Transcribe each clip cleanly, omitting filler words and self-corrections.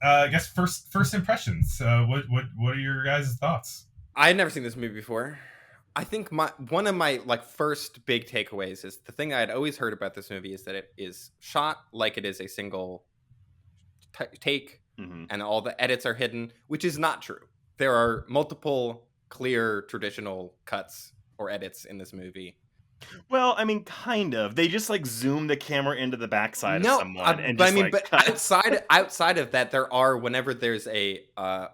I guess first impressions. What are your guys' thoughts? I had never seen this movie before. I think one of my like first big takeaways is the thing I had always heard about this movie is that it is shot like it is a single take, Mm-hmm. and all the edits are hidden, which is not true. There are multiple clear traditional cuts or edits in this movie. Well, I mean, kind of. They just like zoom the camera into the backside of No, someone and but I just mean, like but cut. outside of that, there are whenever there's a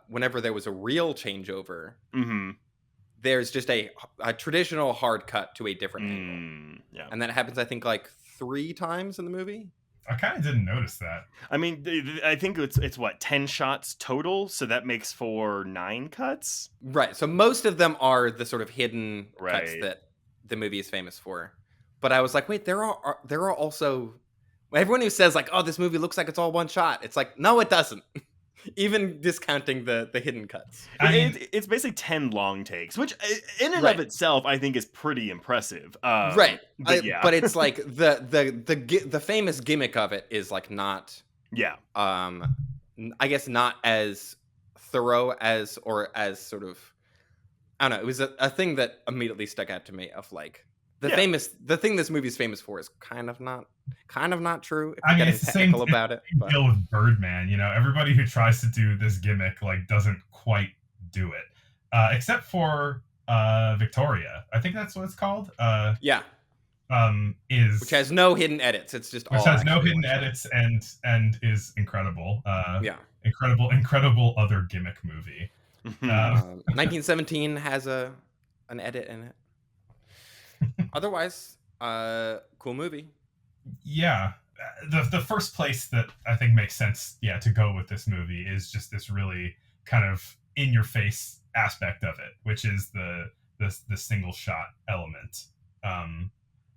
whenever there was a real changeover, Mm-hmm. there's just a traditional hard cut to a different angle, Yeah. and that happens, I think, like 3 times in the movie. I kind of didn't notice that. I mean, I think it's what 10 shots total, so that makes for 9 cuts. Right. So most of them are the sort of hidden cuts Right. that the movie is famous for. But I was like, wait, there are also everyone who says like, oh, this movie looks like it's all one shot. It's like, no, it doesn't. Even discounting the hidden cuts. I mean, It's basically 10 long takes, which in and Right. of itself I think is pretty impressive. Right. But yeah. But it's like the famous gimmick of it is like not Yeah. I guess not as thorough as or as sort of I don't know. It was a thing that immediately stuck out to me of like the thing this movie is famous for is kind of not true. If I you're mean, getting it's the technical about it. But deal with Birdman. You know, everybody who tries to do this gimmick like doesn't quite do it, except for Victoria. I think that's what it's called. yeah, Is which has no hidden edits. It's just which all has no actually hidden one shot. edits and is incredible. Yeah. Incredible other gimmick movie. 1917 has an edit in it. Otherwise, cool movie. Yeah, the first place that I think makes sense, to go with this movie is just this really kind of in your face aspect of it, which is the single shot element.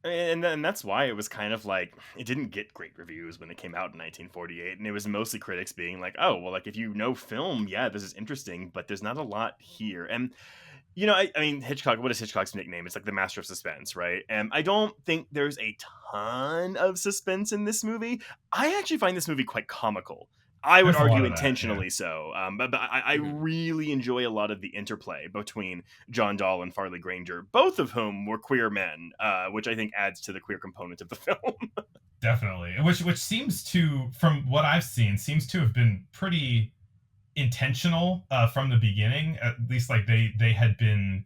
And that's why it was kind of like it didn't get great reviews when it came out in 1948, and it was mostly critics being like, "Oh, well, like if you know film, yeah, this is interesting, but there's not a lot here." And you know, I mean, Hitchcock. What is Hitchcock's nickname? It's like the master of suspense, right? And I don't think there's a ton of suspense in this movie. I actually find this movie quite comical. I would There's a lot argue of that, intentionally so. But I really enjoy a lot of the interplay between John Dahl and Farley Granger, both of whom were queer men, which I think adds to the queer component of the film. Definitely, which seems to, from what I've seen, seems to have been pretty intentional from the beginning. At least, like they had been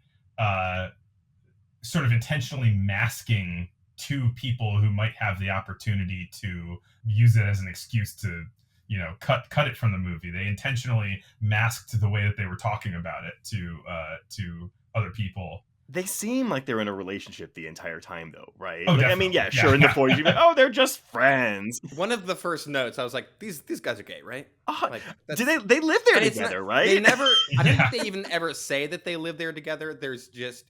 sort of intentionally masking two people who might have the opportunity to use it as an excuse to, cut it from the movie. They intentionally masked the way that they were talking about it to other people. They seem like they're in a relationship the entire time, though, right? Oh, like, I mean, yeah, sure, in the 40s, you'd be like, oh, they're just friends. One of the first notes, I was like, these guys are gay, right? Like, do they live there together, right? They never. I don't think they even ever say that they live there together. It's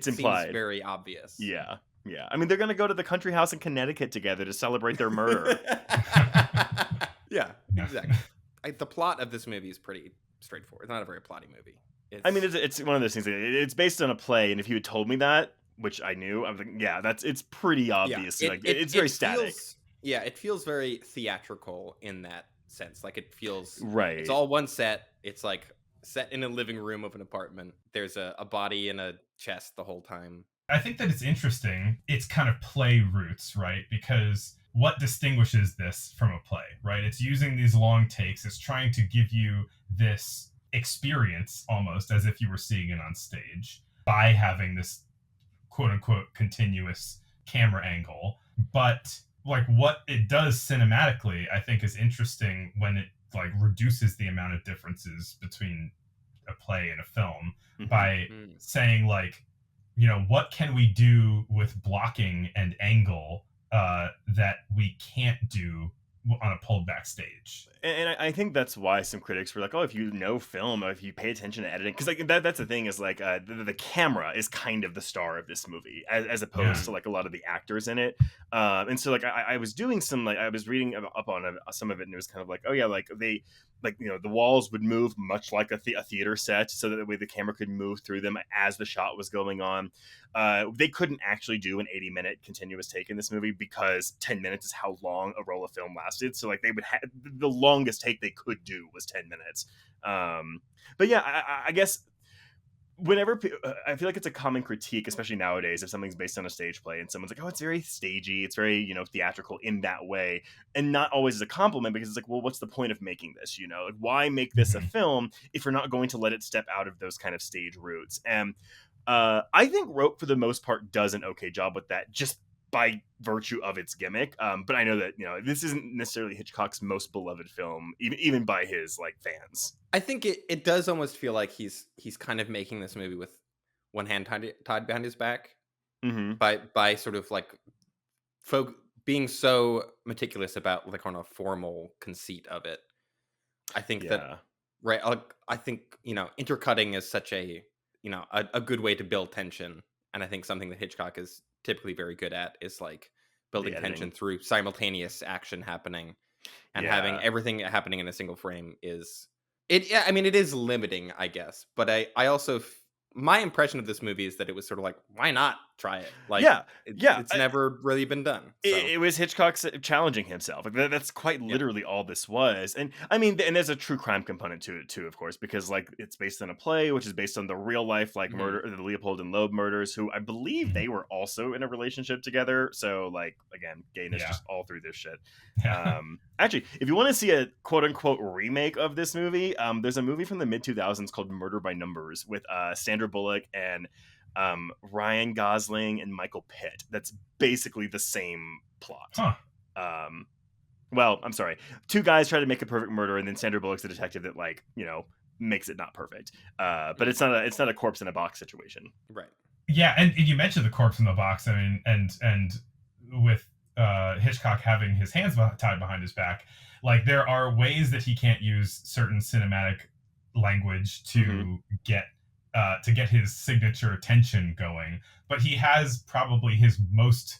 implied. Seems very obvious. Yeah. I mean, they're gonna go to the country house in Connecticut together to celebrate their murder. Yeah, exactly. The plot of this movie is pretty straightforward. It's not a very plotty movie. It's one of those things. It's based on a play, and if you had told me that, which I knew, I'm like, yeah, it's pretty obvious. Yeah, it's very static. It feels very theatrical in that sense. Like it feels right. It's all one set. It's like set in a living room of an apartment. There's a body and a chest the whole time. I think that it's interesting. It's kind of play roots, right? Because what distinguishes this from a play, right? It's using these long takes. It's trying to give you this experience almost as if you were seeing it on stage by having this quote unquote continuous camera angle. But like what it does cinematically, I think is interesting when it like reduces the amount of differences between a play and a film by saying like, what can we do with blocking and angle that we can't do on a pulled back stage. And I think that's why some critics were like, oh, if you know film, or if you pay attention to editing, because like that's the thing is like the camera is kind of the star of this movie as opposed to like a lot of the actors in it. And so like I was doing some like I was reading up on some of it, and it was kind of like, oh yeah, like they like the walls would move much like a theater set, so that the way the camera could move through them as the shot was going on. They couldn't actually do an 80-minute continuous take in this movie because 10 minutes is how long a roll of film lasted. So like they would have the longest take they could do was 10 minutes. But yeah, I guess whenever I feel like it's a common critique, especially nowadays, if something's based on a stage play and someone's like, oh, it's very stagey, it's very, theatrical in that way, and not always as a compliment, because it's like, well, what's the point of making this? Like, why make this a film if you're not going to let it step out of those kind of stage routes? And I think Rope, for the most part, does an okay job with that, just by virtue of its gimmick. But I know that this isn't necessarily Hitchcock's most beloved film, even by his like fans. I think it does almost feel like he's kind of making this movie with one hand tied behind his back, by sort of like folk being so meticulous about the kind of formal conceit of it. I think that right. I think intercutting is such a a good way to build tension, and I think something that Hitchcock is typically very good at is like building tension through simultaneous action happening, and having everything happening in a single frame is it. Yeah, I mean, it is limiting, I guess, but I also my impression of this movie is that it was sort of like, why not try it? Like, it's never really been done. So. It was Hitchcock challenging himself. Like, that's quite literally all this was. And I mean, and there's a true crime component to it too, of course, because like it's based on a play, which is based on the real life like murder, the Leopold and Loeb murders, who I believe they were also in a relationship together. So like, again, gayness just all through this shit. Actually, if you want to see a quote unquote remake of this movie, there's a movie from the mid 2000s called Murder by Numbers with Sandra Bullock and Ryan Gosling and Michael Pitt. That's basically the same plot. Well, I'm sorry. Two guys try to make a perfect murder, and then Sandra Bullock's the detective that like makes it not perfect. But it's not a corpse in a box situation. Right. Yeah, and you mentioned the corpse in the box. I mean, and with Hitchcock having his hands tied behind his back, like there are ways that he can't use certain cinematic language to get his signature tension going, but he has probably his most,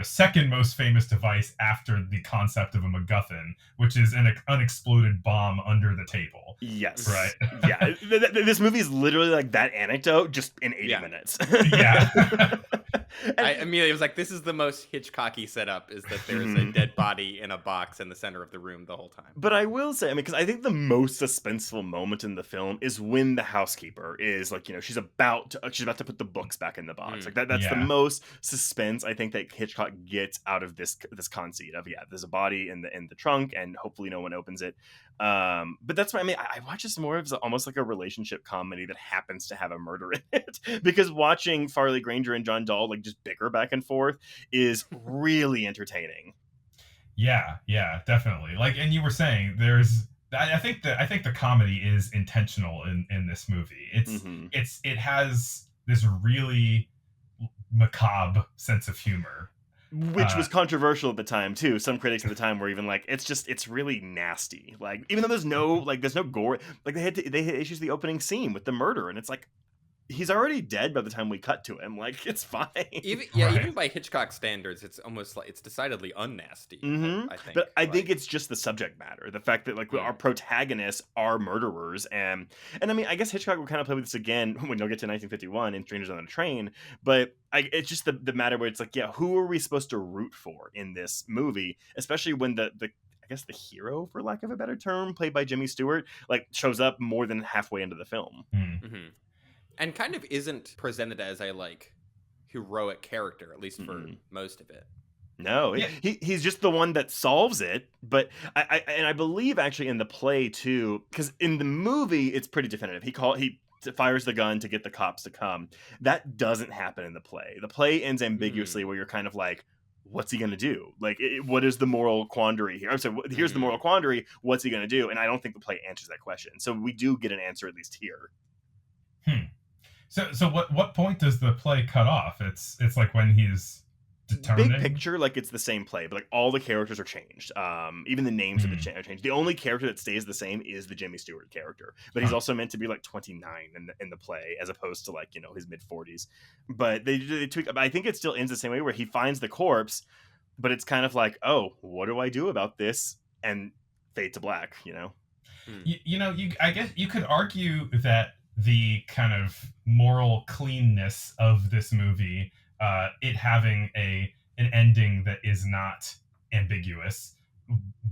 second most famous device after the concept of a MacGuffin, which is an unexploded bomb under the table. Yes. Right. Yeah. This movie is literally like that anecdote, just in 80 minutes. Yeah. I immediately was like, this is the most Hitchcocky setup, is that there's a dead body in a box in the center of the room the whole time. But I will say, because I think the most suspenseful moment in the film is when the housekeeper is like, she's about to put the books back in the box. Like that's the most suspense I think that Hitchcock gets out of this conceit of, there's a body in the trunk and hopefully no one opens it. But that's what I mean. I watch this more as almost like a relationship comedy that happens to have a murder in it, because watching Farley Granger and John Dahl like just bicker back and forth is really entertaining. Yeah, definitely. Like, and you were saying I think the comedy is intentional in this movie. It has this really macabre sense of humor, which was controversial at the time too. Some critics at the time were even like, it's really nasty. Like, even though there's no gore, like they had issues the opening scene with the murder, and it's like, he's already dead by the time we cut to him. Like, it's fine. Even by Hitchcock standards, it's almost like it's decidedly unnasty. I think. But I think it's just the subject matter, the fact that like our protagonists are murderers, and I mean, I guess Hitchcock will kind of play with this again when you'll get to 1951 in Strangers on a Train. But it's just the matter where it's like, who are we supposed to root for in this movie, especially when the I guess the hero, for lack of a better term, played by Jimmy Stewart, like shows up more than halfway into the film. And kind of isn't presented as a like heroic character, at least for most of it. No, he's just the one that solves it. But I believe actually in the play too, because in the movie it's pretty definitive. He fires the gun to get the cops to come. That doesn't happen in the play. The play ends ambiguously, where you're kind of like, what's he going to do? Like, what is the moral quandary here? I'm sorry, here's the moral quandary. What's he going to do? And I don't think the play answers that question. So we do get an answer at least here. So what point does the play cut off? It's like when he's determining? Big picture, like it's the same play, but like all the characters are changed. Even the names are changed. The only character that stays the same is the Jimmy Stewart character, but he's also meant to be like 29 in the play, as opposed to like his mid 40s. But they tweak. I think it still ends the same way, where he finds the corpse, but it's kind of like, oh, what do I do about this? And fade to black. I guess you could argue that the kind of moral cleanness of this movie, it having an ending that is not ambiguous,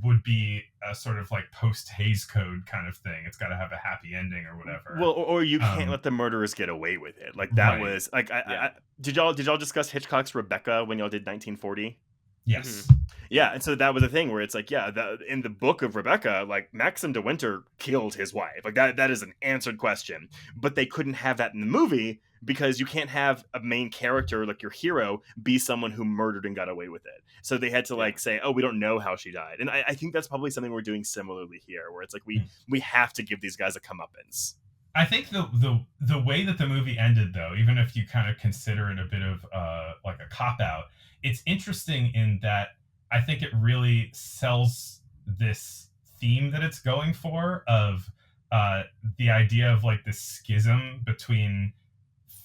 would be a sort of like post Hays Code kind of thing. It's got to have a happy ending or whatever. Well, or you can't Um, let the murderers get away with it. Like that Right. was like Yeah. did y'all discuss Hitchcock's Rebecca when y'all did 1940? Yes. Yeah, and so that was a thing where it's like, yeah, in the book of Rebecca, like Maxim de Winter killed his wife. Like that is an answered question. But they couldn't have that in the movie because you can't have a main character like your hero be someone who murdered and got away with it. So they had to like say, oh, we don't know how she died. And I think that's probably something we're doing similarly here, where it's like we have to give these guys a comeuppance. I think the way that the movie ended, though, even if you kind of consider it a bit of like a cop out, it's interesting in that I think it really sells this theme that it's going for of the idea of like this schism between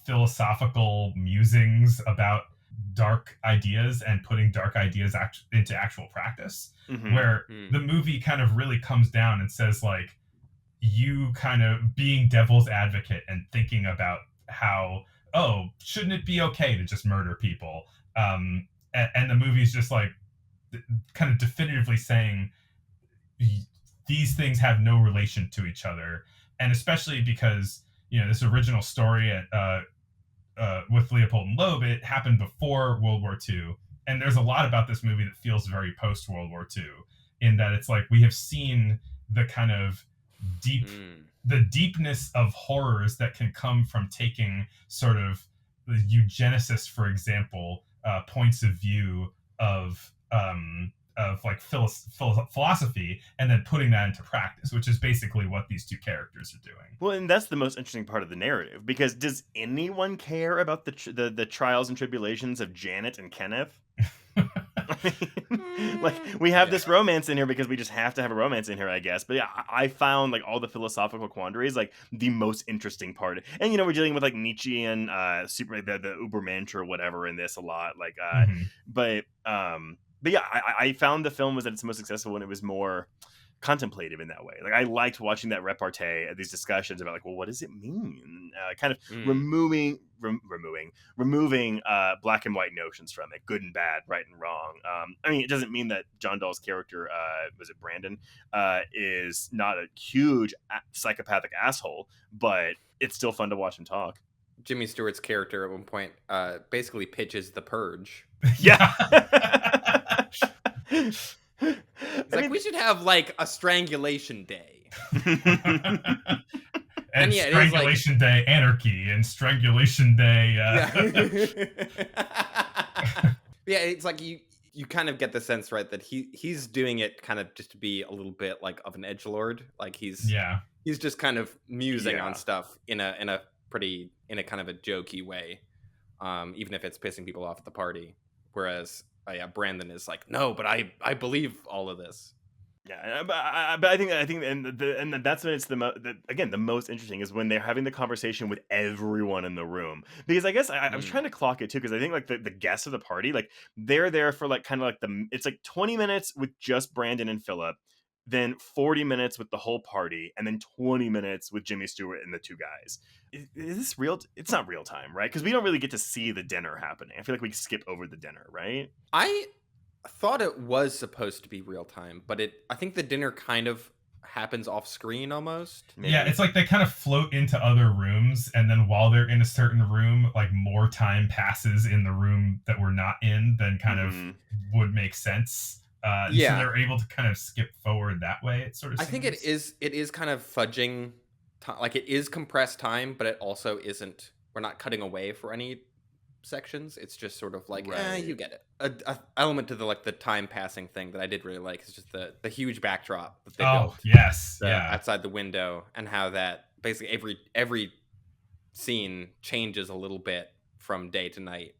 philosophical musings about dark ideas and putting dark ideas into actual practice, where the movie kind of really comes down and says like, you kind of being devil's advocate and thinking about how, oh, shouldn't it be okay to just murder people, and the movie's just like kind of definitively saying these things have no relation to each other. And especially because, you know, this original story with Leopold and Loeb, it happened before World War II, and there's a lot about this movie that feels very post World War II, in that it's like we have seen the kind of the deepness of horrors that can come from taking sort of the eugenicist, for example, points of view of like philosophy, and then putting that into practice, which is basically what these two characters are doing. Well, and that's the most interesting part of the narrative, because does anyone care about the trials and tribulations of Janet and Kenneth? Like, we have this romance in here because we just have to have a romance in here, I guess. But yeah, I found like all the philosophical quandaries like the most interesting part. And you know, we're dealing with like Nietzschean super the Ubermensch or whatever in this a lot. Like but yeah, I found the film was at its most successful when it was more contemplative in that way. Like I liked watching that repartee, these discussions about like, well, what does it mean? Kind of removing black and white notions from it, good and bad, right and wrong. I mean, it doesn't mean that John Dahl's character, was it Brandon, is not a huge psychopathic asshole, but it's still fun to watch him talk. Jimmy Stewart's character at one point basically pitches The Purge. Yeah. It's like, we should have like a strangulation day. And yeah, strangulation like, day anarchy and strangulation day yeah, it's like you kind of get the sense, right, that he's doing it kind of just to be a little bit like of an edgelord. Like he's just kind of musing on stuff in a kind of a jokey way, even if it's pissing people off at the party. Whereas Brandon is like, no, but I believe all of this. Yeah, but I think and that's when it's the most interesting is when they're having the conversation with everyone in the room, because I guess I was trying to clock it too, because I think like the guests of the party, like they're there for like kind of like it's like 20 minutes with just Brandon and Philip, then 40 minutes with the whole party, and then 20 minutes with Jimmy Stewart and the two guys. Is this real? It's not real time, right? Because we don't really get to see the dinner happening. I feel like we skip over the dinner, right? I thought it was supposed to be real time, but I think the dinner kind of happens off screen almost. Maybe. Yeah, it's like they kind of float into other rooms, and then while they're in a certain room, like more time passes in the room that we're not in than kind of would make sense. So they're able to kind of skip forward that way. It sort of seems. I think it is kind of fudging, like it is compressed time, but it also isn't. We're not cutting away for any sections. It's just sort of like, you get it. A element to the time passing thing that I did really like is just the huge backdrop that they built. Yes, outside the window, and how that basically every scene changes a little bit from day to night,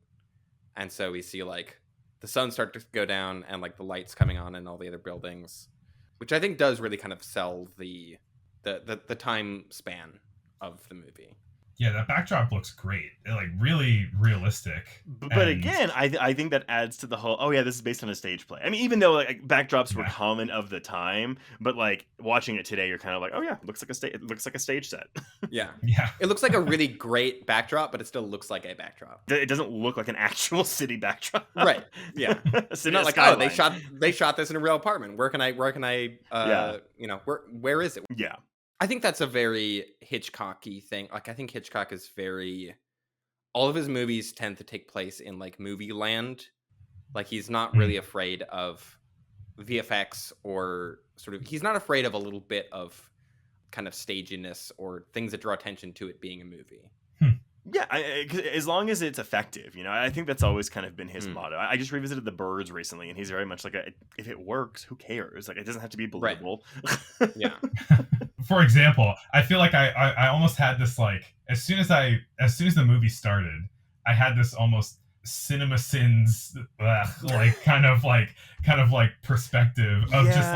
and so we see like the sun start to go down and like the lights coming on in all the other buildings, which I think does really kind of sell the time span of the movie. Yeah, that backdrop looks great. Like really realistic. But again, I think that adds to the whole. Oh yeah, this is based on a stage play. I mean, even though like backdrops were common of the time, but like watching it today, you're kind of like, oh yeah, it looks like a stage set. Yeah. Yeah. It looks like a really great backdrop, but it still looks like a backdrop. It doesn't look like an actual city backdrop. Right. Yeah. City Not like, skyline. oh, they shot this in a real apartment. Where can I Yeah. you know, where is it? Yeah. I think that's a very Hitchcocky thing. Like I think Hitchcock is very, all of his movies tend to take place in like movie land. Like he's not really afraid of VFX or sort of, he's not afraid of a little bit of kind of staginess or things that draw attention to it being a movie. Yeah, as long as it's effective, you know. I think that's always kind of been his motto. I just revisited The Birds recently, and he's very much like, if it works, who cares? Like, it doesn't have to be believable. Right. Yeah. For example, I feel like I almost had this like as soon as the movie started, I had this almost cinema sins like kind of like perspective of just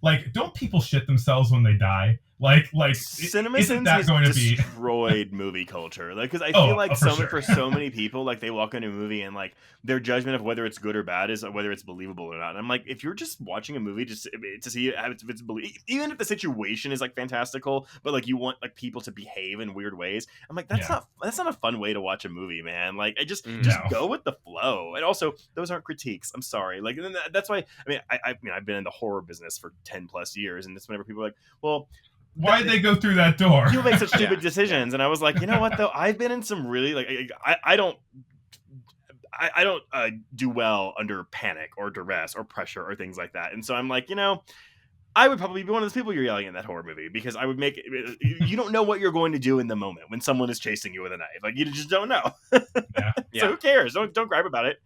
like don't people shit themselves when they die? Like Cinema isn't Sins that has going to be destroyed movie culture? Like, because I feel like for so many people, like they walk into a movie and like their judgment of whether it's good or bad is whether it's believable or not. And I'm like, if you're just watching a movie just to see if it's even if the situation is like fantastical, but like you want like people to behave in weird ways, I'm like, that's not a fun way to watch a movie, man. Like, I just go with the flow. And also, those aren't critiques. I'm sorry. Like, and that's why I mean I've been in the horror business for 10 plus years, and it's whenever people are like, well, why'd they go through that door? You make such stupid decisions. And I was like, you know what though? I've been in some really like I don't do well under panic or duress or pressure or things like that. And so I'm like, you know, I would probably be one of those people you're yelling in that horror movie, because I would make it, you don't know what you're going to do in the moment when someone is chasing you with a knife. Like, you just don't know. So who cares? Don't gripe about it.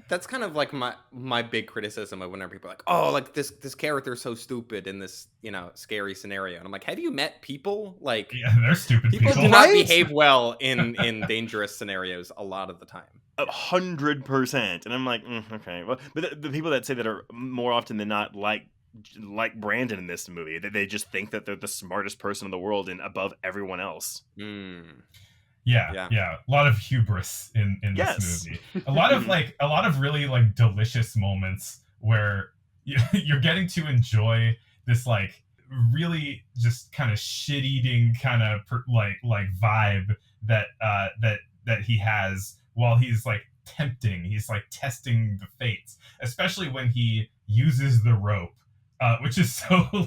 That's kind of like my big criticism of whenever people are like, oh, like this character is so stupid in this, you know, scary scenario. And I'm like, have you met people? Like, yeah, they're stupid people. People do not behave well in dangerous scenarios a lot of the time. 100%. And I'm like, okay. Well, but the people that say that are more often than not like Brandon in this movie, that they just think that they're the smartest person in the world and above everyone else. Yeah. A lot of hubris in this movie. A lot of really like delicious moments where you're getting to enjoy this like really just kind of shit-eating kind of like vibe that he has while he's like tempting. He's like testing the fates, especially when he uses the rope. Which is so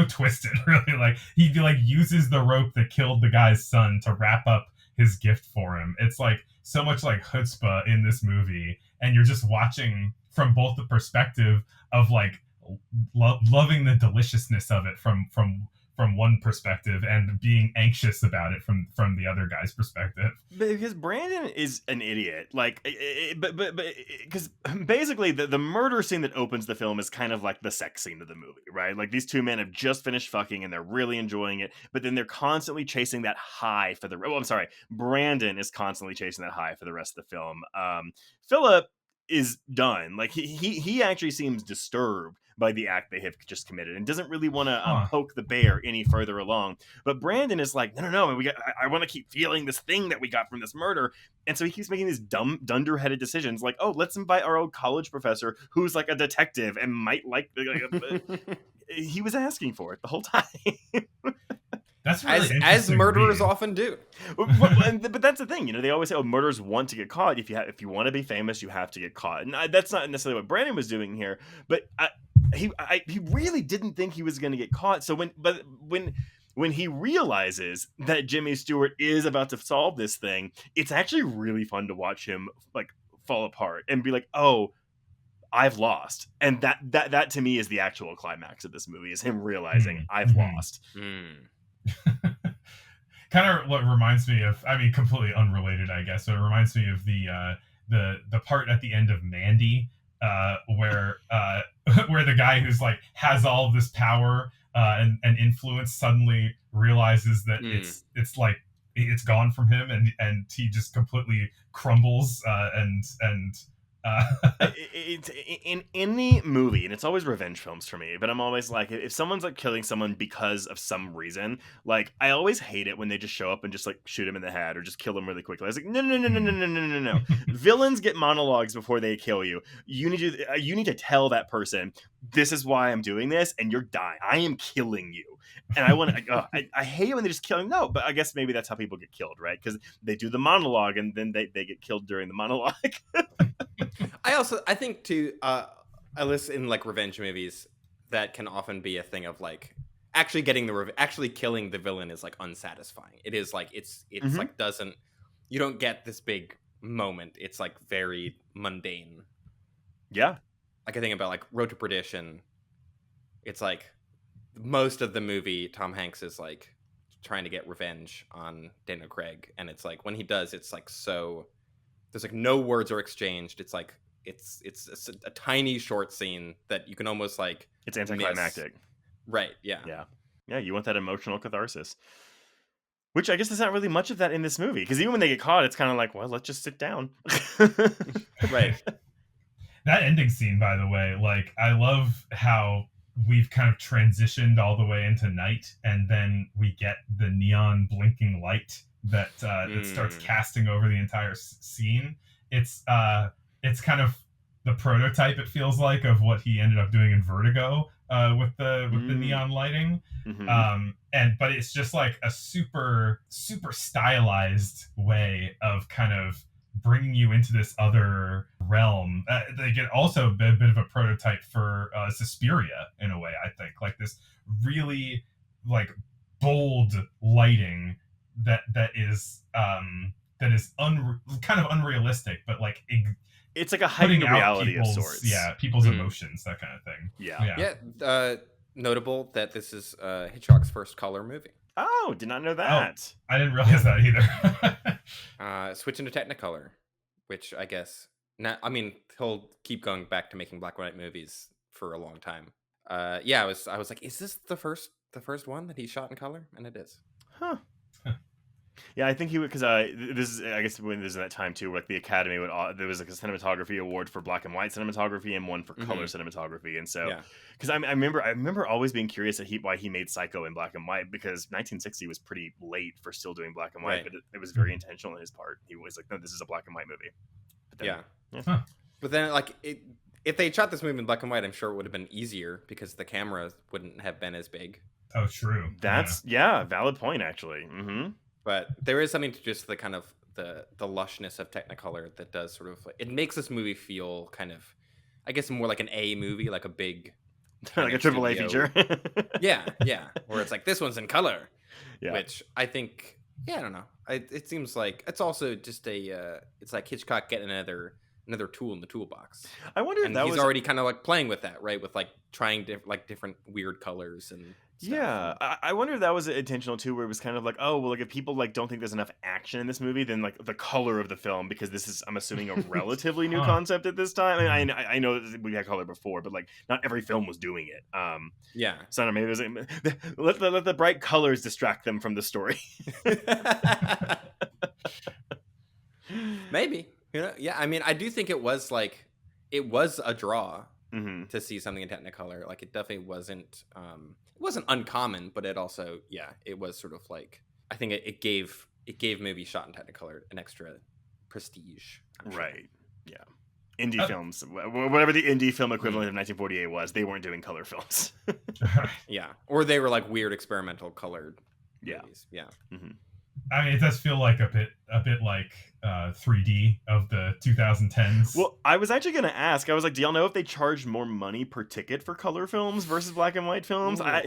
twisted, really. Like he like uses the rope that killed the guy's son to wrap up his gift for him. It's like so much like chutzpah in this movie, and you're just watching from both the perspective of like loving the deliciousness of it from one perspective and being anxious about it from the other guy's perspective. Because Brandon is an idiot. Like, but because basically the murder scene that opens the film is kind of like the sex scene of the movie, right? Like, these two men have just finished fucking and they're really enjoying it, but then they're constantly chasing that high for the. Oh, I'm sorry. Brandon is constantly chasing that high for the rest of the film. Philip is done. Like, he actually seems disturbed by the act they have just committed and doesn't really want to poke the bear any further along. But Brandon is like, no, I want to keep feeling this thing that we got from this murder. And so he keeps making these dumb, dunderheaded decisions like, oh, let's invite our old college professor who's like a detective and might like he was asking for it the whole time. That's really as murderers often do. But that's the thing, you know. They always say, "Oh, murderers want to get caught. If you want to be famous, you have to get caught." And that's not necessarily what Brandon was doing here. But he really didn't think he was going to get caught. So when he realizes that Jimmy Stewart is about to solve this thing, it's actually really fun to watch him like fall apart and be like, "Oh, I've lost." And that to me is the actual climax of this movie, is him realizing I've lost. Kind of what reminds me of, I mean, completely unrelated, I guess. So it reminds me of the part at the end of Mandy, where the guy who's like has all of this power and influence suddenly realizes that it's like it's gone from him, and he just completely crumbles and It's in any movie, and it's always revenge films for me, but I'm always like, if someone's like killing someone because of some reason, like I always hate it when they just show up and just like shoot him in the head or just kill him really quickly. I was like, no, no, no, no, no, no, no, no, no. Villains get monologues before they kill you. You need to tell that person, this is why I'm doing this, and you're dying. I am killing you. And I hate it when they just kill him. No, but I guess maybe that's how people get killed, right? Because they do the monologue and then they get killed during the monologue. I think too, at least in like revenge movies, that can often be a thing of like actually getting actually killing the villain is like unsatisfying. It is like it's like you don't get this big moment. It's like very mundane. Yeah. Like I think about like Road to Perdition. It's like most of the movie, Tom Hanks is like trying to get revenge on Daniel Craig, and it's like when he does, it's like so. There's like no words are exchanged. It's like it's a tiny short scene that you can almost like it's anticlimactic. Right. Yeah. Yeah. You want that emotional catharsis, which I guess there's not really much of that in this movie, because even when they get caught, it's kind of like, well, let's just sit down. Right. That ending scene, by the way, like I love how we've kind of transitioned all the way into night, and then we get the neon blinking light that starts casting over the entire scene. It's kind of the prototype, it feels like, of what he ended up doing in Vertigo with the neon lighting. But it's just like a super stylized way of kind of bringing you into this other realm. They get also a bit of a prototype for Suspiria in a way, I think, like this really like bold lighting that is kind of unrealistic, but like it's like a heightened reality of sorts. Yeah, people's emotions, that kind of thing. Yeah. Notable that this is Hitchcock's first color movie. Oh, did not know that. I didn't realize that either. Switching to Technicolor, which I guess he'll keep going back to making black and white movies for a long time. I was like, is this the first one that he shot in color? And it is. Huh. Yeah, I think he would, because this is, I guess, when this is that time too, where like the Academy would, there was like a cinematography award for black and white cinematography and one for color cinematography, and so because I remember always being curious at why he made Psycho in black and white, because 1960 was pretty late for still doing black and white, but it was very intentional in his part. He was like, no, this is a black and white movie. But then, but then like if they shot this movie in black and white, I'm sure it would have been easier because the camera wouldn't have been as big. Oh, true. That's valid point actually. But there is something to just the kind of the lushness of Technicolor that does sort of, it makes this movie feel kind of, I guess, more like an A movie, like a big like a AAA feature. yeah, where it's like, this one's in color, which I think, I don't know. It seems like it's also just it's like Hitchcock getting another tool in the toolbox. I wonder if he's already kind of like playing with that, right? With like trying different weird colors and stuff. Yeah, I wonder if that was intentional too, where it was kind of like, oh, well, like if people like don't think there's enough action in this movie, then like the color of the film, because this is, I'm assuming, a relatively new concept at this time. I mean, I know that we had color before, but like not every film was doing it. So I don't know, maybe there's let the bright colors distract them from the story. Maybe. I mean, I do think it was a draw to see something in Technicolor. Like, it definitely wasn't uncommon, but it also, it was sort of like, I think it gave movies shot in Technicolor an extra prestige. Right. Yeah. Indie films, whatever the indie film equivalent of 1948 was, they weren't doing color films. Or they were like weird experimental colored movies. I mean, it does feel like a bit like 3D of the 2010s. Well, I was actually going to ask. I was like, do y'all know if they charge more money per ticket for color films versus black and white films? I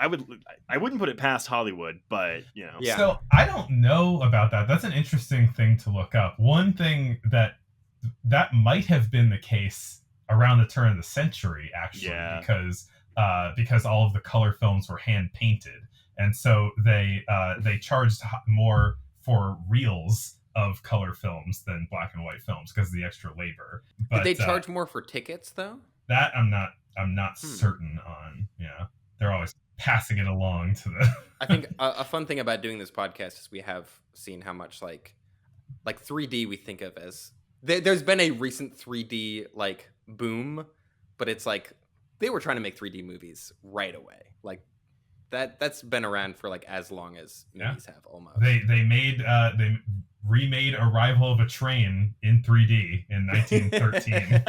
wouldn't put it past Hollywood, but So I don't know about that. That's an interesting thing to look up. One thing that might have been the case around the turn of the century, actually, because all of the color films were hand painted. And so they charged more for reels of color films than black and white films because of the extra labor. But did they charge more for tickets though? That I'm not certain on. Yeah, they're always passing it along to the. I think a fun thing about doing this podcast is we have seen how much like 3D we think of as there's been a recent 3D like boom, but it's like they were trying to make 3D movies right away. Like that's been around for like as long as movies have almost. They remade Arrival of a Train in 3D in 1913.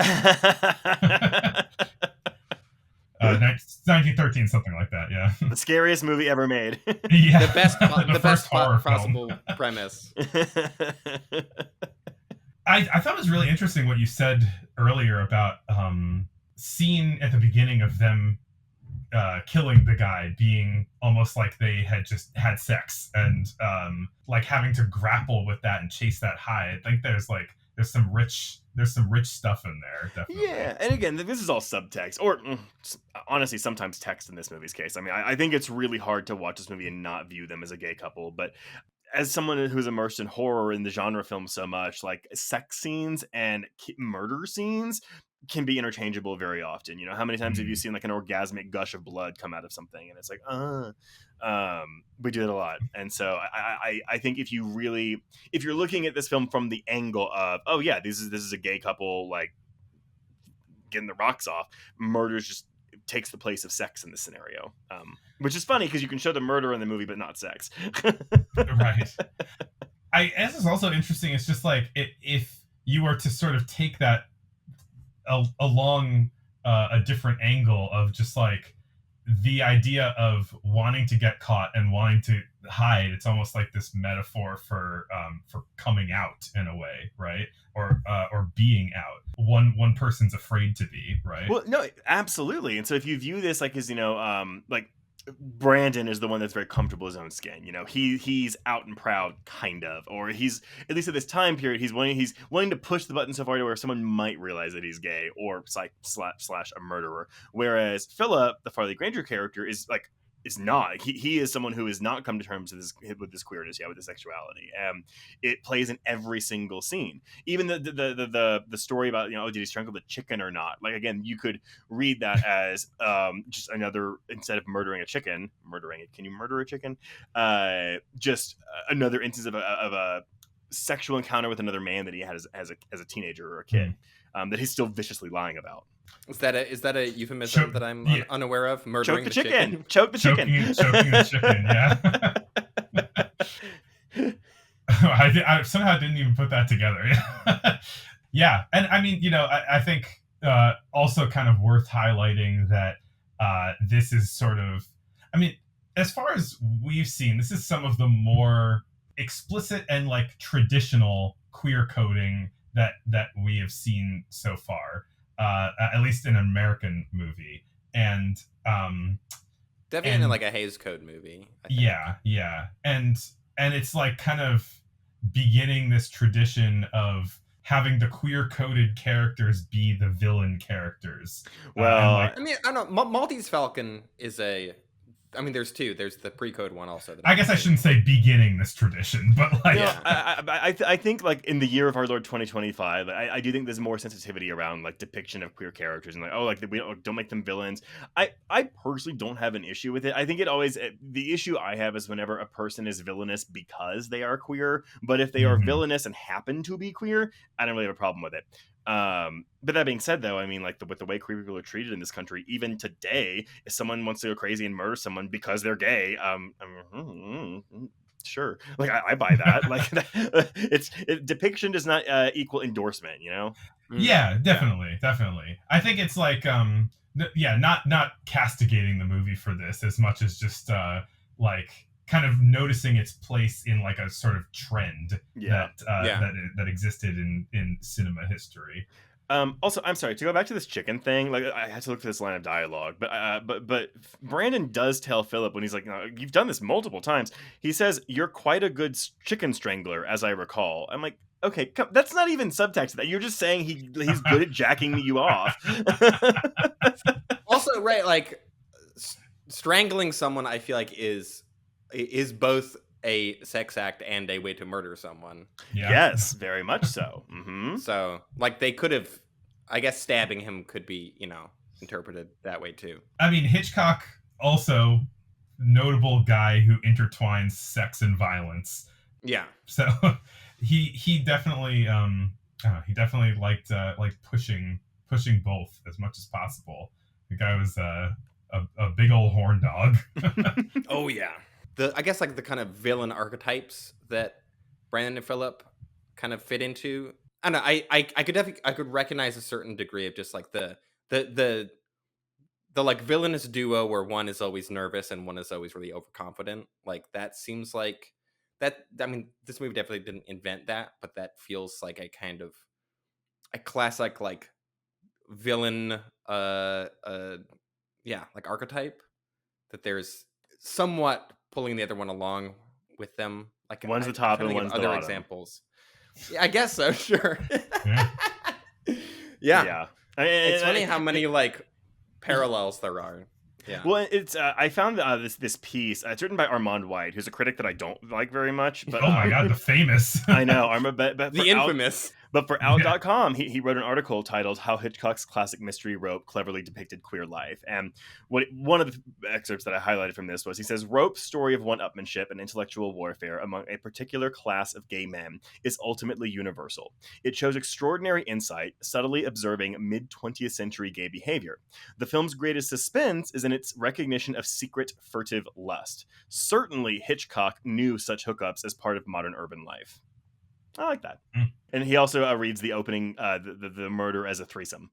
1913, something like that. Yeah. The scariest movie ever made. Yeah. The best horror possible film. premise. I thought it was really interesting what you said earlier about scene at the beginning of them killing the guy being almost like they had just had sex, and like having to grapple with that and chase that high. I think there's some rich stuff in there, definitely. Yeah, and again, this is all subtext, or honestly, sometimes text in this movie's case. I mean, I think it's really hard to watch this movie and not view them as a gay couple, but as someone who's immersed in horror in the genre film so much, like sex scenes and murder scenes can be interchangeable very often. How many times have you seen like an orgasmic gush of blood come out of something, and it's like, we do it a lot. And so I think if you're looking at this film from the angle of, oh yeah, this is a gay couple like getting the rocks off, murder just takes the place of sex in this scenario, which is funny because you can show the murder in the movie but not sex. Right. I guess it's also interesting. It's just like if you were to sort of take that along a different angle of just like the idea of wanting to get caught and wanting to hide. It's almost like this metaphor for coming out in a way, right? Or being out. One person's afraid to be, right? Well, no, absolutely. And so if you view this like as like Brandon is the one that's very comfortable in his own skin. He's out and proud, kind of, or he's, at least at this time period, he's willing to push the button so far to where someone might realize that he's gay or slash a murderer. Whereas Philip, the Farley Granger character, is not. He is someone who has not come to terms with this queerness yet, with this sexuality. It plays in every single scene. Even the story about did he strangle the chicken or not? Like, again, you could read that as just another, instead of murdering a chicken, can you murder a chicken? Just another instance of a sexual encounter with another man that he had as a teenager or a kid, that he's still viciously lying about. Is that a euphemism that I'm unaware of? Murdering the chicken. Choke the chicken. Choking the chicken, yeah. I somehow didn't even put that together. Yeah. And I mean, I think also kind of worth highlighting that this is sort of, I mean, as far as we've seen, this is some of the more explicit and like traditional queer coding that we have seen so far. At least in an American movie, and definitely in like a Hays Code movie. Yeah, and it's like kind of beginning this tradition of having the queer coded characters be the villain characters. Well, I mean, I don't know. Maltese Falcon is there's two. There's the pre-code one also. I guess I shouldn't say beginning this tradition, but like, I think like in the year of our Lord 2025, I do think there's more sensitivity around like depiction of queer characters and like, we don't make them villains. I personally don't have an issue with it. I think the issue I have is whenever a person is villainous because they are queer, but if they are villainous and happen to be queer, I don't really have a problem with it. But that being said, though, I mean, like with the way queer people are treated in this country, even today, if someone wants to go crazy and murder someone because they're gay, sure, like I buy that. Like depiction does not equal endorsement, Yeah, definitely. I think it's like not castigating the movie for this as much as just like kind of noticing its place in like a sort of trend that existed in cinema history. Also, I'm sorry to go back to this chicken thing. Like, I had to look for this line of dialogue, but Brandon does tell Philip when he's like, no, "You've done this multiple times." He says, "You're quite a good chicken strangler, as I recall." I'm like, okay, that's not even subtext. That you're just saying he's good at jacking you off. Also, right, like strangling someone, I feel like is both a sex act and a way to murder someone. Yeah. Yes, very much so. Mm-hmm. So, like, they could have, I guess, stabbing him could be, interpreted that way too. I mean, Hitchcock also notable guy who intertwines sex and violence. Yeah. So he definitely He definitely liked pushing both as much as possible. The guy was a big old horn dog. Oh yeah. I guess like the kind of villain archetypes that Brandon and Philip kind of fit into. I don't know. I could definitely I could recognize a certain degree of just like the the like villainous duo where one is always nervous and one is always really overconfident. Like that seems like that. I mean, this movie definitely didn't invent that, but that feels like a kind of a classic like villain yeah, like archetype that there's somewhat pulling the other one along with them. Like One's the I'm top trying to and think of one's the other bottom. examples. Yeah, I guess so. Sure. Yeah. Yeah. And It's funny how many like parallels there are. Yeah. Well, it's I found this piece. It's written by Armand White, who's a critic that I don't like very much. But Oh my god, the famous. I know, but The infamous. But for Out.com, he wrote an article titled "How Hitchcock's Classic Mystery Rope Cleverly Depicted Queer Life." And one of the excerpts that I highlighted from this was he says, "Rope's story of one-upmanship and intellectual warfare among a particular class of gay men is ultimately universal. It shows extraordinary insight, subtly observing mid-20th century gay behavior. The film's greatest suspense is in its recognition of secret, furtive lust. Certainly, Hitchcock knew such hookups as part of modern urban life." I like that. Mm. And he also reads the opening, the murder as a threesome.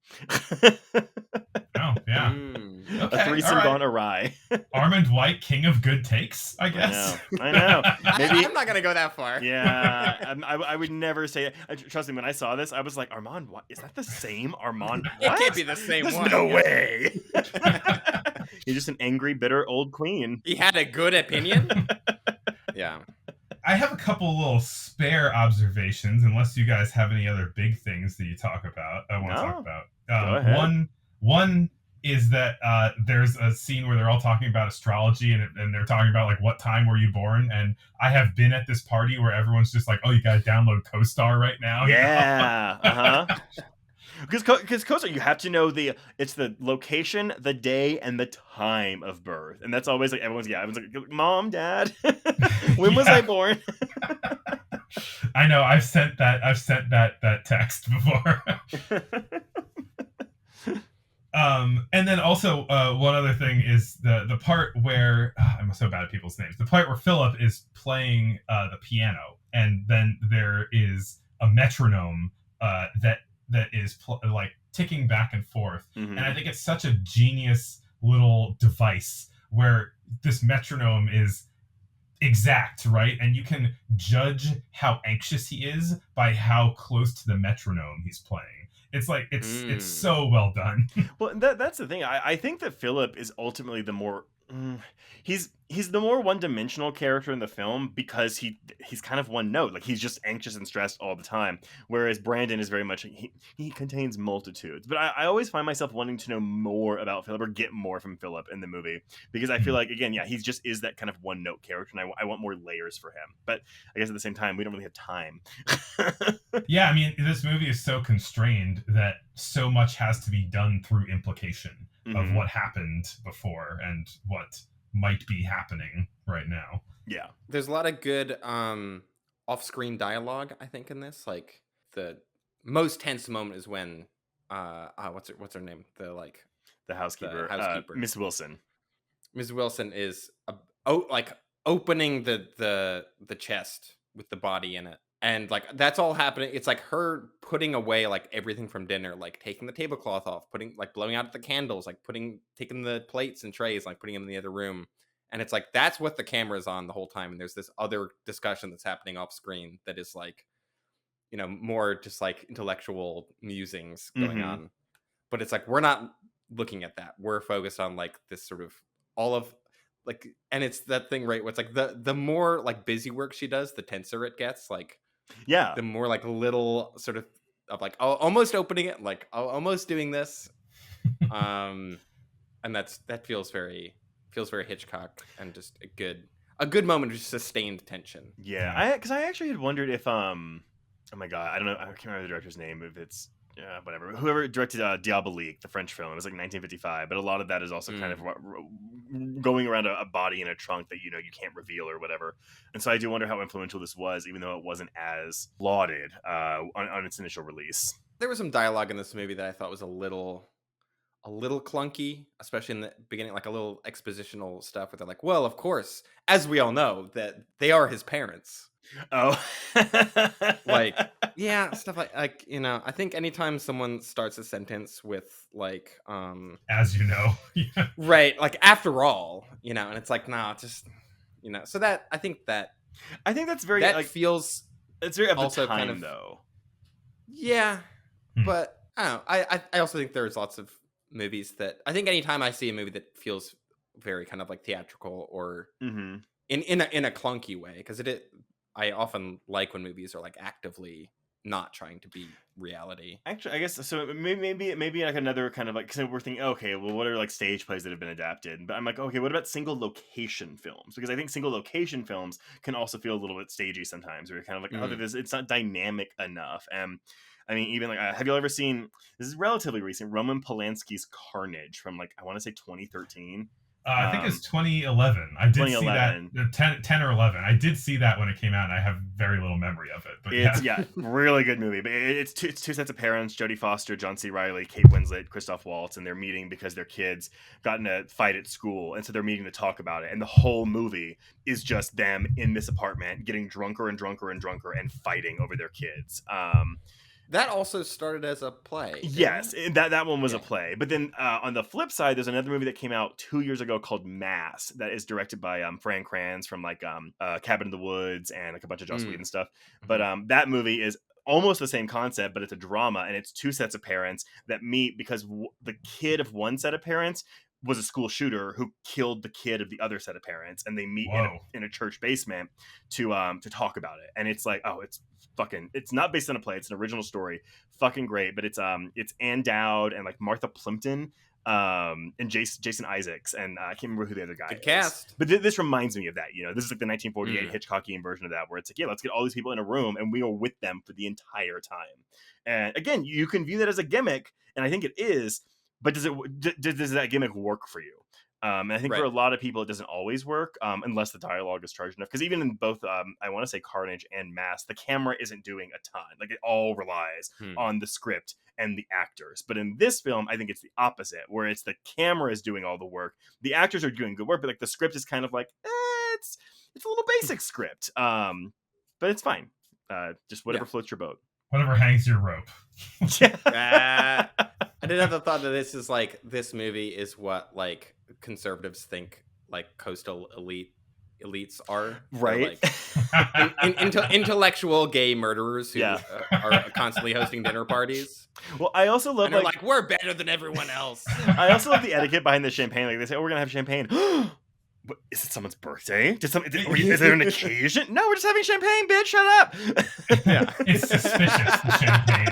Oh yeah. Okay, A threesome right. gone awry. Armand White, king of good takes, I guess. I know. Maybe I'm not gonna go that far. Yeah, I would never say it. Trust me, when I saw this, I was like, Armand, what? Is that the same Armand? It What? can't be the same There's one. no way. He's just an angry, bitter old queen. He had a good opinion. Yeah. I have a couple little spare observations, unless you guys have any other big things that you talk about. I want to talk about. Go ahead. One is that there's a scene where they're all talking about astrology, and they're talking about like what time were you born, and I have been at this party where everyone's just like, oh, you gotta download CoStar right now. Yeah. Because CoStar, you have to know it's the location, the day, and the time of birth, and that's always like everyone's like, Mom, Dad, when was I born? I know. I've sent that text before. And then also one other thing is the part where I'm so bad at people's names. The part where Philip is playing the piano, and then there is a metronome that is like ticking back and forth. Mm-hmm. And I think it's such a genius little device where this metronome is exact, right? And you can judge how anxious he is by how close to the metronome he's playing. It's like it's so well done. Well, that's the thing. I think that Philip is ultimately the more he's the more one-dimensional character in the film because he's kind of one note. Like he's just anxious and stressed all the time. Whereas Brandon is very much he contains multitudes. But I always find myself wanting to know more about Philip or get more from Philip in the movie because I feel like again, yeah, he just is that kind of one-note character, and I want more layers for him. But I guess at the same time, we don't really have time. Yeah, I mean, this movie is so constrained that so much has to be done through implication of what happened before and what might be happening right now. Yeah. There's a lot of good off-screen dialogue, I think, in this. Like the most tense moment is when what's her name? The housekeeper. Miss Wilson. Ms. Wilson is opening the chest with the body in it. And like that's all happening. It's like her putting away like everything from dinner, like taking the tablecloth off, blowing out the candles, taking the plates and trays, like putting them in the other room. And it's like that's what the camera is on the whole time. And there's this other discussion that's happening off screen that is like, you know, more just like intellectual musings going on. But it's like we're not looking at that. We're focused on like this sort of all of like, and it's that thing, right? Where it's like the more like busy work she does, the tenser it gets. Like, yeah, the more like little sort of like almost opening it, like almost doing this, and that feels very Hitchcock and just a good moment of sustained tension. Yeah, because I actually had wondered if oh my god, I don't know, I can't remember the director's name. If it's whatever, whoever directed Diabolique, the French film, it was like 1955, but a lot of that is also kind of going around a body in a trunk that you can't reveal or whatever. And so I do wonder how influential this was, even though it wasn't as lauded on its initial release. There was some dialogue in this movie that I thought was a little clunky, especially in the beginning, like a little expositional stuff where they're like, well, of course, as we all know, that they are his parents. Oh. Like, yeah, stuff like I think anytime someone starts a sentence with like as you know. Right, like, after all, and it's like, nah, just so that I think that's very that feels it's very of the also time, kind of, though. Yeah. But I don't know. I also think there's lots of movies that I think anytime I see a movie that feels very kind of like theatrical or in a clunky way, because I often like when movies are like actively not trying to be reality. Actually, I guess so. Maybe like another kind of like, because we're thinking, okay, well, what are like stage plays that have been adapted? But I'm like, okay, what about single location films? Because I think single location films can also feel a little bit stagey sometimes, where you're kind of like, it's not dynamic enough. And I mean, even like, have you ever seen? This is relatively recent. Roman Polanski's Carnage from like, I want to say 2013. I think it's 2011. I did see that 10 or 11. I did see that when it came out, and I have very little memory of it. But it's really good movie. But it's two sets of parents: Jodie Foster, John C. Reilly, Kate Winslet, Christoph Waltz, and they're meeting because their kids got in a fight at school, and so they're meeting to talk about it. And the whole movie is just them in this apartment getting drunker and drunker and drunker and fighting over their kids. That also started as a play. Yes, that one was a play. But then on the flip side, there's another movie that came out 2 years ago called Mass that is directed by Fran Kranz from like Cabin in the Woods and like a bunch of Joss Whedon stuff. But that movie is almost the same concept, but it's a drama, and it's two sets of parents that meet because the kid of one set of parents was a school shooter who killed the kid of the other set of parents, and they meet in a church basement to talk about it. And it's like, it's not based on a play, it's an original story, fucking great. But it's Ann Dowd and like Martha Plimpton and Jason Isaacs, and I can't remember who the other guy is. Cast. But this reminds me of that. This is like the 1948 Hitchcockian version of that, where it's like, let's get all these people in a room and we are with them for the entire time. And again, you can view that as a gimmick, and I think it is. But does that gimmick work for you? And I think for a lot of people, it doesn't always work unless the dialogue is charged enough. Because even in both, I want to say Carnage and Mass, the camera isn't doing a ton. Like, it all relies on the script and the actors. But in this film, I think it's the opposite, where it's the camera is doing all the work. The actors are doing good work, but like the script is kind of like, it's a little basic script. But it's fine. Just whatever floats your boat. Whatever hangs your rope. I did have the thought that this movie is what like conservatives think like coastal elites are, right? Like, intellectual gay murderers who are constantly hosting dinner parties. Well, I also love like we're better than everyone else. I also love the etiquette behind the champagne. Like, they say, we're gonna have champagne. What, is it someone's birthday? Is there an occasion? No, we're just having champagne, bitch. Shut up. Yeah, it's suspicious, the champagne.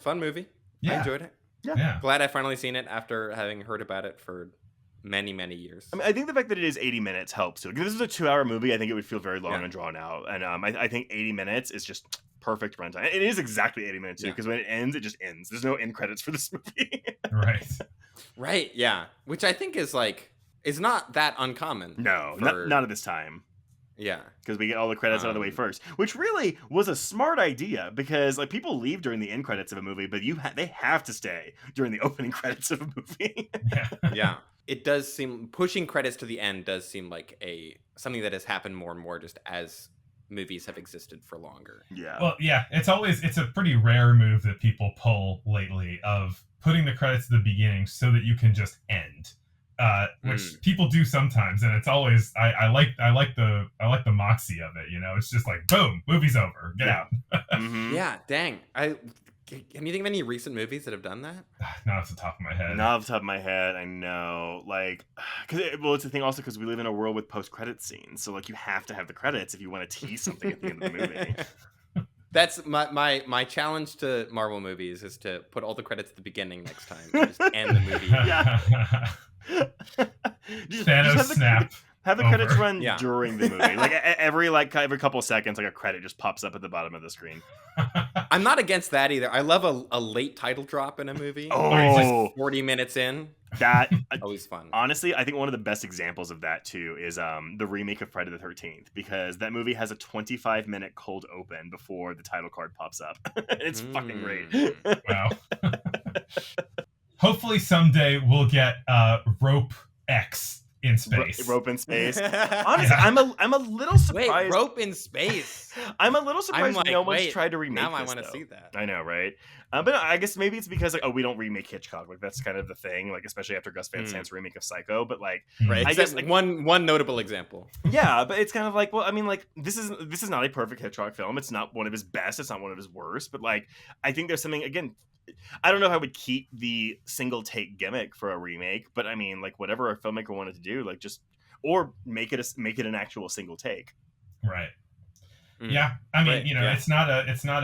Fun movie. I enjoyed it. Yeah. Glad I finally seen it after having heard about it for many, many years. I mean, I think the fact that it is 80 minutes helps too. If this is a 2-hour movie, I think it would feel very long and drawn out. And I think 80 minutes is just perfect runtime. It is exactly 80 minutes too, because when it ends, it just ends. There's no end credits for this movie. Right, yeah. Which I think is not that uncommon. No, not at this time. Yeah. Because we get all the credits out of the way first, which really was a smart idea, because like people leave during the end credits of a movie, but they have to stay during the opening credits of a movie. Yeah. It does seem, pushing credits to the end does seem like something that has happened more and more just as movies have existed for longer. Yeah. Well, yeah, it's a pretty rare move that people pull lately, of putting the credits at the beginning so that you can just end. Which people do sometimes, and it's always I like the moxie of it. It's just like, boom, movie's over, get out. Yeah, dang. Can you think of any recent movies that have done that? Not off the top of my head. Not off the top of my head, I know. Like, it's the thing also because we live in a world with post-credit scenes, so like you have to have the credits if you want to tease something at the end of the movie. That's my challenge to Marvel movies, is to put all the credits at the beginning next time and just end the movie. Thanos snap. Have the credits over. run Yeah. during the movie. Like every couple of seconds, like a credit just pops up at the bottom of the screen. I'm not against that either. I love a late title drop in a movie. Oh. Where it's like 40 minutes in. That Always fun. honestly, I think one of the best examples of that too is the remake of Friday the 13th, because that movie has a 25-minute cold open before the title card pops up. It's fucking great. Wow. Hopefully someday we'll get Rope X in space. Rope in space. Honestly, Yeah. I'm a little surprised. Wait, Rope in Space. I'm a little surprised like, no one's wait, tried to remake now I this, want to though. see that. I know, right? But I guess maybe it's because we don't remake Hitchcock. Like that's kind of the thing. Like especially after Gus Van Sant's remake of Psycho. But like, Right. I guess like one notable example. yeah, but it's kind of like, well, I mean, like this is not a perfect Hitchcock film. It's not one of his best. It's not one of his worst. But like, I think there's something again. I don't know if I would keep the single take gimmick for a remake, but I mean, like whatever a filmmaker wanted to do, like just or make it an actual single take. Right. Yeah, I mean, Right, yeah. it's not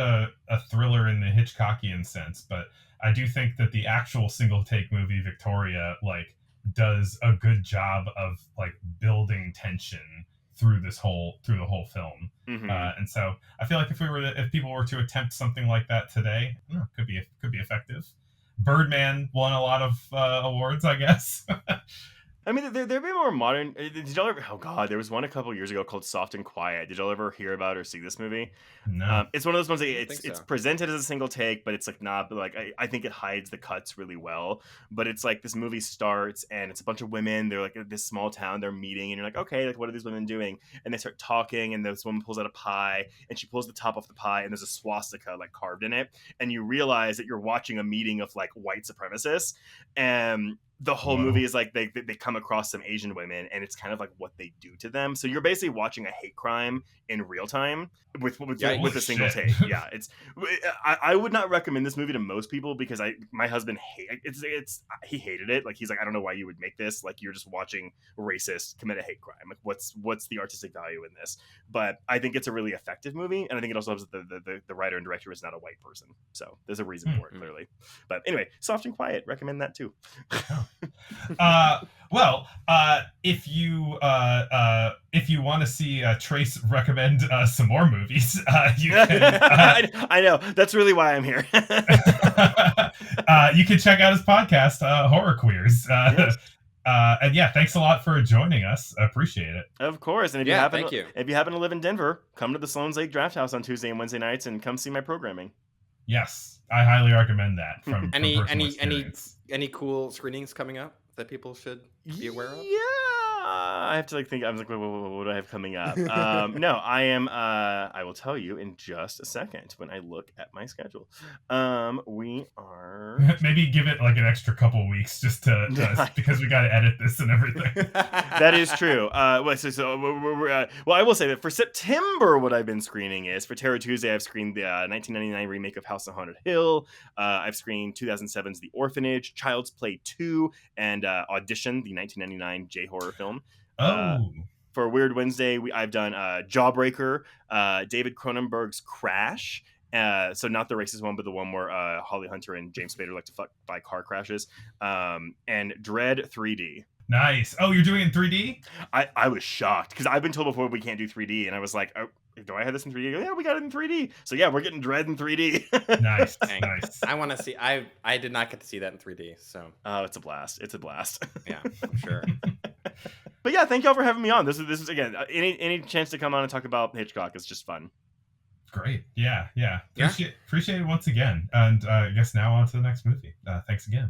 a thriller in the Hitchcockian sense, but I do think that the actual single take movie Victoria like does a good job of like building tension through the whole film. Mm-hmm. And so I feel like if people were to attempt something like that today, I don't know, could be effective. Birdman won a lot of awards, I guess. I mean, there'd be more modern. Did y'all ever? Oh God, there was one a couple years ago called Soft and Quiet. Did y'all ever hear about or see this movie? No. It's one of those ones that don't it's think so. presented as a single take, but it's like not. But like I think it hides the cuts really well. But it's like this movie starts and it's a bunch of women. They're like in this small town. They're meeting and you're like, okay, like what are these women doing? And they start talking and this woman pulls out a pie and she pulls the top off the pie and there's a swastika like carved in it. And you realize that you're watching a meeting of like white supremacists and the whole Whoa. movie is like they come across some Asian women and it's kind of like what they do to them. So you're basically watching a hate crime in real time with a single shit. take. Yeah, it's I would not recommend this movie to most people because my husband he hated it. Like he's like, I don't know why you would make this. Like you're just watching racists commit a hate crime. Like what's the artistic value in this? But I think it's a really effective movie, and I think it also helps that the writer and director is not a white person. So there's a reason for it clearly. But anyway, Soft and Quiet, recommend that too. Well, if you want to see Trace recommend some more movies, you can. I know that's really why I'm here. You can check out his podcast, Horror Queers. Yes. And yeah, thanks a lot for joining us. I appreciate it. Of course, and if Thank you. if you happen to live in Denver, come to the Sloan's Lake Draft House on Tuesday and Wednesday nights and come see my programming. Yes, I highly recommend that. From personal Any experience. cool screenings coming up that people should be aware of? Yeah, I have to like think. I was like, what do I have coming up? No, I am. I will tell you in just a second when I look at my schedule. We are. Maybe give it like an extra couple weeks just to because we got to edit this and everything. That is true. Well, I will say that for September, what I've been screening is for Terror Tuesday, I've screened the 1999 remake of House on Haunted Hill. I've screened 2007's The Orphanage, Child's Play 2, and Audition, the 1999 J-horror film. For Weird Wednesday, I've done Jawbreaker, David Cronenberg's Crash. So not the racist one, but the one where Holly Hunter and James Spader like to fuck by car crashes. And Dread 3D. Nice. Oh, you're doing it in 3D? I was shocked because I've been told before we can't do 3D, and I was like, oh, do I have this in 3D? Yeah, we got it in 3D. So yeah, we're getting Dread in 3D. Nice. Dang. Nice. I want to see. I did not get to see that in 3D. So Oh, it's a blast. It's a blast. yeah, I'm sure. But yeah, thank y'all for having me on. This is again, any chance to come on and talk about Hitchcock is just fun. Great. Yeah. Appreciate it once again. And I guess now on to the next movie. Thanks again.